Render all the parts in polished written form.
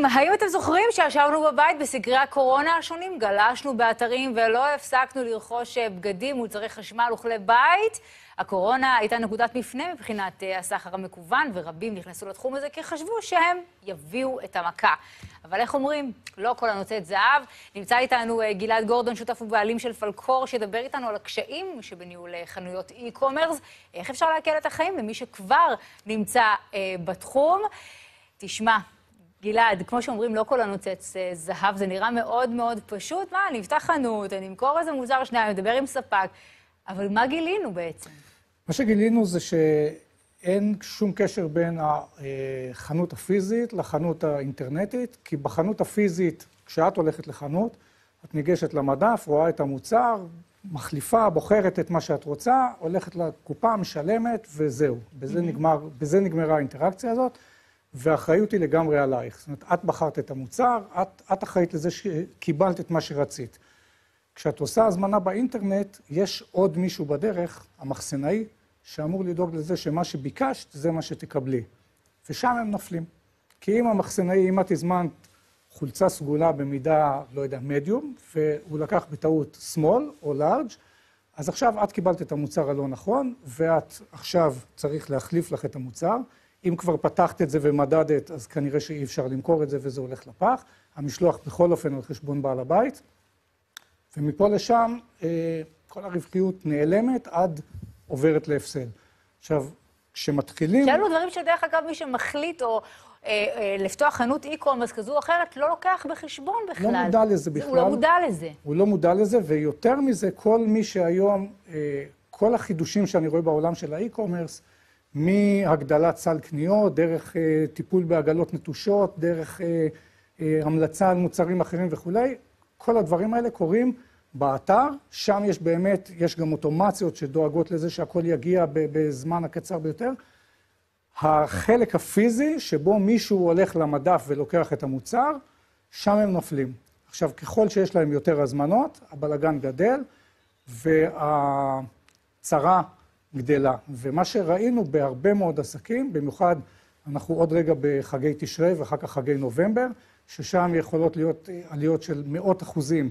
האם אתם זוכרים שישבנו בבית בסגרי הקורונה השונים, גלשנו באתרים ולא הפסקנו לרכוש בגדים, מוצרי חשמל וכלי בית? הקורונה הייתה נקודת מפנה מבחינת הסחר המקוון, ורבים נכנסו לתחום הזה כי חשבו שהם יביאו את המכה. אבל איך אומרים? לא כל הנוצאת זהב. נמצא איתנו גלעד גורדון, שותף ובעלים של פלקור, שידבר איתנו על הקשיים שבניהול חנויות אי-קומרס. איך אפשר להקל את החיים למי שכבר נמצא בתחום? תשמע, גלעד, כמו שאומרים, לא כל הנוצץ זהב, זה נראה מאוד מאוד פשוט. מה, אני אפתח חנות, אני אמכור איזה מוצר שניים, אני מדבר עם ספק. אבל מה גילינו בעצם? מה שגילינו זה שאין שום קשר בין החנות הפיזית לחנות האינטרנטית, כי בחנות הפיזית, כשאת הולכת לחנות, את ניגשת למדף, רואה את המוצר, מחליפה, בוחרת את מה שאת רוצה, הולכת לקופה, משלמת, וזהו. בזה נגמרה האינטראקציה הזאת. והאחריות היא לגמרי עלייך. זאת אומרת, את בחרת את המוצר, את אחראית לזה שקיבלת את מה שרצית. כשאת עושה הזמנה באינטרנט, יש עוד מישהו בדרך, המחסנאי, שאמור לדאוג לזה שמה שביקשת, זה מה שתקבלי. ושם הם נופלים. כי אם המחסנאי, אם את הזמנת חולצה סגולה במידה, לא יודע, מדיום, והוא לקח בטעות small או large, אז עכשיו את קיבלת את המוצר הלא נכון, ואת עכשיו צריך להחליף לך את המוצר. אם כבר פתחת את זה ומדדת, אז כנראה שאי אפשר למכור את זה וזה הולך לפח. המשלוח בכל אופן על חשבון בעל הבית. ומפה לשם, כל הרווחיות נעלמת עד עוברת להפסד. עכשיו, כשמתחילים... שאלו דברים שדרך אגב מי שמחליט או לפתוח חנות אי-קומרס כזו או אחרת, לא לוקח בחשבון בכלל. לא מודע לזה בכלל. הוא לא מודע לזה. הוא לא מודע לזה, ויותר מזה, כל מי שהיום, כל החידושים שאני רואה בעולם של האי-קומרס, מהגדלת סל קניות, דרך טיפול בעגלות נטושות, דרך המלצה על מוצרים אחרים וכולי, כל הדברים האלה קורים באתר, שם יש באמת, יש גם אוטומציות שדואגות לזה שהכל יגיע בזמן הקצר ביותר. החלק הפיזי שבו מישהו הולך למדף ולוקח את המוצר, שם הם נופלים. עכשיו, ככל שיש להם יותר הזמנות, הבלגן גדל, והצרה גדלה. ומה שראינו בהרבה מאוד עסקים, במיוחד אנחנו עוד רגע בחגי תשרי ואחר כך חגי נובמבר, ששם יכולות להיות עליות של מאות אחוזים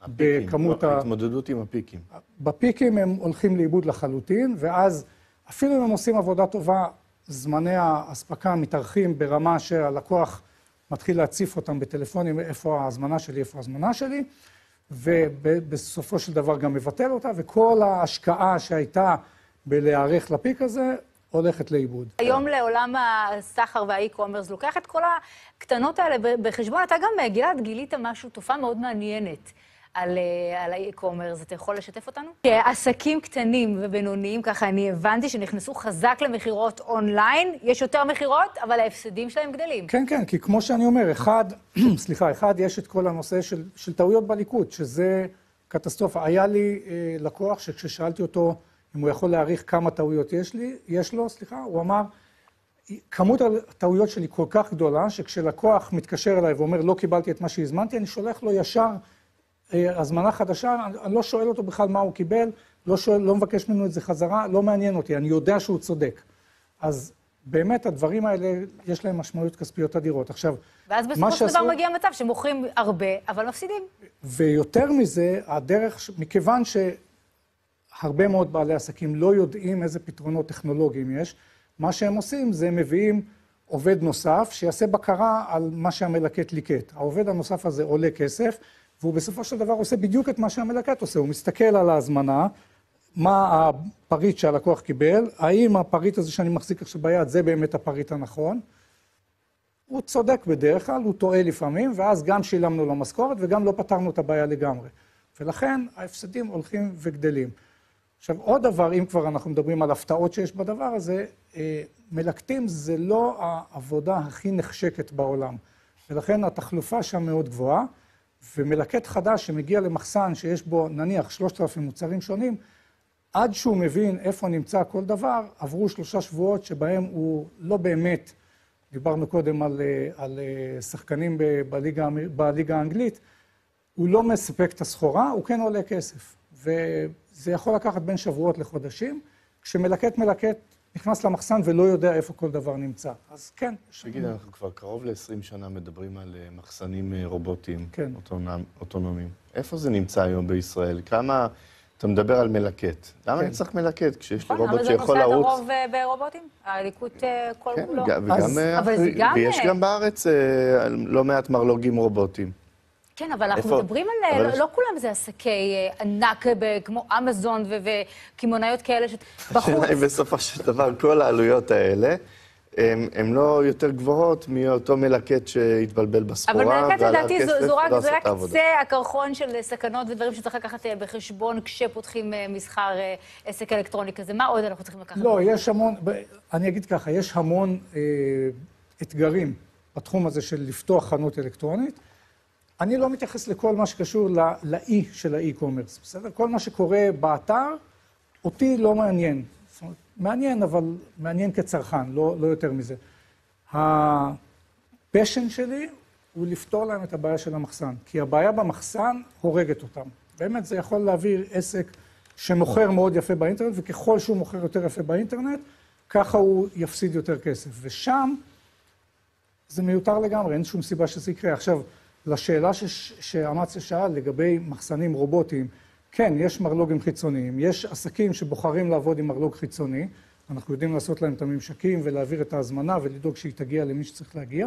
בכמות ההתמודדות עם הפיקים. בפיקים הם הולכים לאיבוד לחלוטין, ואז אפילו אם הם עושים עבודה טובה, זמני ההספקה מתארכים ברמה שהלקוח מתחיל להציף אותם בטלפונים, איפה ההזמנה שלי, איפה ההזמנה שלי, ובסופו של דבר גם מבטל אותה, וכל ההשקעה שהייתה בלהיערך לפיק הזה, הולכת לאיבוד. היום לעולם הסחר והאי-קומרס לוקח את כל הקטנות האלה בחשבון. אתה גם, גלעד, גילית משהו, תופעה מאוד מעניינת על האי-קומרס. אתה יכול לשתף אותנו? שעסקים קטנים ובינוניים, ככה אני הבנתי, שנכנסו חזק למחירות אונליין. יש יותר מחירות, אבל ההפסדים שלהם גדלים. כן, כן, כי כמו שאני אומר, אחד, יש את כל הנושא של טעויות בליכוד, שזה קטסטרופה. היה לי לקוח שכששאלתי אותו, אם הוא יכול להעריך כמה טעויות יש לו, הוא אמר, כמות הטעויות שלי כל כך גדולה, שכשלקוח מתקשר אליי ואומר, לא קיבלתי את מה שהזמנתי, אני שולח לו ישר הזמנה חדשה, אני לא שואל אותו בכלל מה הוא קיבל, לא מבקש ממנו את זה חזרה, לא מעניין אותי, אני יודע שהוא צודק. אז באמת הדברים האלה, יש להם משמעויות כספיות אדירות. עכשיו, ואז בסופו של דבר מגיע מצב שמוכרים הרבה, אבל מפסידים. ויותר מזה, הדרך, מכיוון הרבה מאוד בעלי עסקים לא יודעים איזה פתרונות טכנולוגיים יש. מה שהם עושים זה מביאים עובד נוסף שיעשה בקרה על מה שהמלקט ליקט. העובד הנוסף הזה עולה כסף, והוא בסופו של דבר עושה בדיוק את מה שהמלקט עושה. הוא מסתכל על ההזמנה, מה הפריט שהלקוח קיבל, האם הפריט הזה שאני מחזיק עכשיו ביד זה באמת הפריט הנכון. הוא צודק בדרך כלל, הוא טועה לפעמים, ואז גם שילמנו לו משכורת וגם לא פתרנו את הבעיה לגמרי. ולכן ההפסדים הולכים וגדלים. עכשיו, עוד דבר, אם כבר אנחנו מדברים על הפתעות שיש בדבר הזה, מלקטים זה לא העבודה הכי נחשקת בעולם. ולכן התחלופה שם מאוד גבוהה, ומלקט חדש שמגיע למחסן שיש בו נניח 3,000 מוצרים שונים, עד שהוא מבין איפה נמצא כל דבר, עברו 3 שבועות שבהם הוא לא באמת, דיברנו קודם על שחקנים בליגה האנגלית, הוא לא מספק את הסחורה, הוא כן עולה כסף. זה יכול לקחת בין שבועות לחודשים. כשמלקט נכנס למחסן ולא יודע איפה כל דבר נמצא. אז כן. תגיד, אנחנו כבר קרוב ל-20 שנה מדברים על מחסנים רובוטיים, כן. אוטונומיים. איפה זה נמצא היום בישראל? כמה... אתה מדבר על מלקט. למה אני צריך מלקט? כשיש לי רובוט שיכול לרוץ... אבל זה נושא את הרוב ברובוטים? הליקוט כל כולו? ויש גם בארץ לא מעט מרלוגים רובוטים. כן, אבל אנחנו מדברים על... לא כולם זה עסקי ענק כמו אמזון וכימונאיות כאלה שבחוץ. השאלה היא בסופו של דבר, כל העלויות האלה, הן לא יותר גבוהות מאותו מלקט שהתבלבל בסחורה, אבל מלקט לדעתי זה רק קצה הקרחון של סכנות ודברים שצריך לקחת בחשבון כשפותחים מסחר עסק אלקטרוני כזה. מה עוד אנחנו צריכים לקחת? לא, יש המון, אני אגיד ככה, יש המון אתגרים בתחום הזה של לפתוח חנות אלקטרונית. אני לא מתייחס לכל מה שקשור לאי של האי-קומרס, בסדר? כל מה שקורה באתר, אותי לא מעניין. זאת אומרת, מעניין, אבל מעניין כצרכן, לא יותר מזה. הפשן שלי הוא לפתור להם את הבעיה של המחסן, כי הבעיה במחסן הורגת אותם. באמת זה יכול להעביר עסק שמוכר מאוד יפה באינטרנט, וככל שהוא מוכר יותר יפה באינטרנט, ככה הוא יפסיד יותר כסף. ושם זה מיותר לגמרי, אין שום סיבה שזה יקרה. עכשיו, לשאלה שאמציה שאל לגבי מחסנים רובוטיים, כן, יש מרלוגים חיצוניים, יש עסקים שבוחרים לעבוד עם מרלוג חיצוני, אנחנו יודעים לעשות להם את הממשקים ולהעביר את ההזמנה ולדאוג שהיא תגיע למי שצריך להגיע.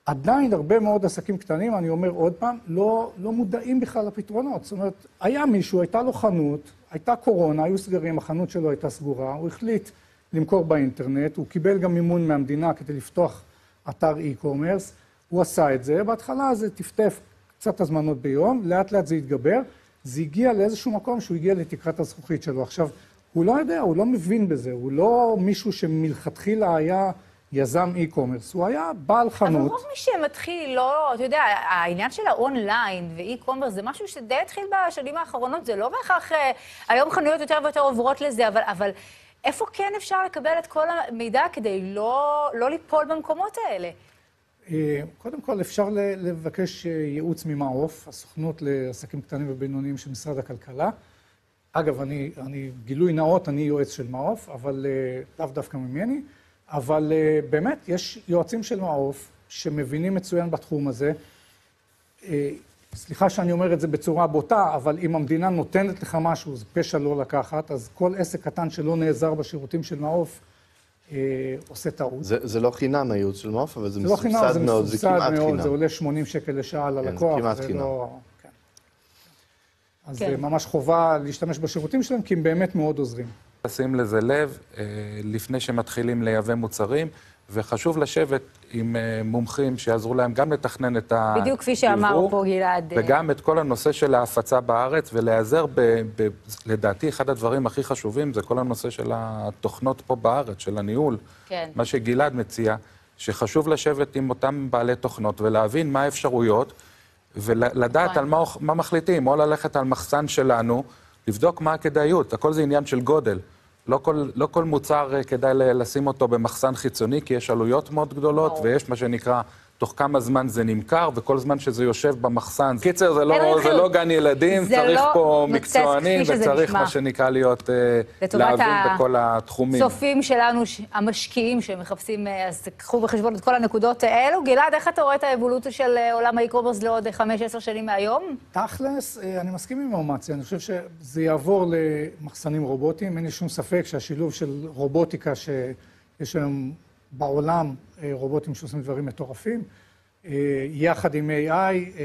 עדיין הרבה מאוד עסקים קטנים, אני אומר עוד פעם, לא מודעים בכלל לפתרונות. זאת אומרת, היה מישהו, הייתה לו חנות, הייתה קורונה, היו סגרים, החנות שלו הייתה סגורה, הוא החליט למכור באינטרנט, הוא קיבל גם מימון מהמדינה כדי לפתוח אתר e-commerce, הוא עשה את זה, בהתחלה זה טפטף קצת הזמנות ביום, לאט לאט זה התגבר, זה הגיע לאיזשהו מקום שהוא הגיע לתקרת הזכוכית שלו. עכשיו, הוא לא יודע, הוא לא מבין בזה, הוא לא מישהו שמלכתחילה היה יזם e-commerce, הוא היה בעל חנות. אבל רוב מי שמתחיל, לא, אתה יודע, העניין של האונליין ו-e-commerce זה משהו שדי התחיל בשנים האחרונות, זה לא בהכרח, היום חנויות יותר ויותר עוברות לזה, אבל איפה כן אפשר לקבל את כל המידע כדי לא ליפול במקומות האלה? קודם כל, אפשר לבקש ייעוץ ממעוף, הסוכנות לעסקים קטנים ובינוניים של משרד הכלכלה. אגב, אני גילוי נאות, אני יועץ של מעוף, אבל לאו דווקא ממני. אבל באמת, יש יועצים של מעוף שמבינים מצוין בתחום הזה. סליחה שאני אומר את זה בצורה בוטה, אבל אם המדינה נותנת לך משהו, זה פשע לא לקחת, אז כל עסק קטן שלא נעזר בשירותים של מעוף, עושה טעות. זה לא חינם הייעוץ של מעוף, אבל זה מסובסד מאוד, זה כמעט חינם. זה עולה 80 שקל לשעה ללקוח. זה כמעט חינם. אז זה ממש חובה להשתמש בשירותים שלהם, כי הם באמת מאוד עוזרים. לשים לזה לב לפני שמתחילים לייבא מוצרים, וחשוב לשבת עם מומחים שיעזרו להם גם לתכנן את הדיבור. בדיוק כפי שאמר פה גלעד. וגם את כל הנושא של ההפצה בארץ, ולהיעזר לדעתי, אחד הדברים הכי חשובים זה כל הנושא של התוכנות פה בארץ, של הניהול. כן. מה שגלעד מציע, שחשוב לשבת עם אותם בעלי תוכנות ולהבין מה האפשרויות, ולדעת על מה מחליטים, או ללכת על מחסן שלנו, לבדוק מה הכדאיות. הכל זה עניין של גודל. לא כל מוצר כדאי לשים אותו במחסן חיצוני, כי יש עלויות מאוד גדולות, ויש מה שנקרא, תוך כמה זמן זה נמכר, וכל זמן שזה יושב במחסן. קיצר, זה לא גן ילדים, צריך פה מקצוענים, וצריך מה שנקרא להיות, להבין בכל התחומים. צופים שלנו, המשקיעים שמחפשים, אז תקחו בחשבון את כל הנקודות האלו. גלעד, איך אתה רואה את האבולוציה של עולם האי-קומרס לעוד 5-10 שנים מהיום? תכלס, אני מסכים עם האמציה, אני חושב שזה יעבור למחסנים רובוטיים, אין לי שום ספק שהשילוב של רובוטיקה שיש היום בעולם רובוטים שעושים דברים מטורפים, יחד עם AI,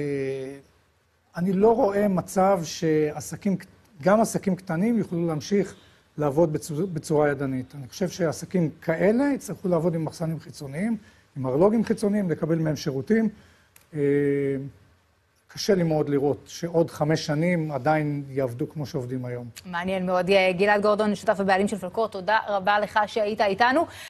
אני לא רואה מצב שעסקים, גם עסקים קטנים יוכלו להמשיך לעבוד בצורה ידנית. אני חושב שעסקים כאלה יצטרכו לעבוד עם מחסנים חיצוניים, עם מרלוגים חיצוניים, לקבל מהם שירותים. קשה לי מאוד לראות שעוד 5 שנים עדיין יעבדו כמו שעובדים היום. מעניין מאוד. גלעד גורדון, שותף הבעלים של פלקור, תודה רבה לך שהיית איתנו.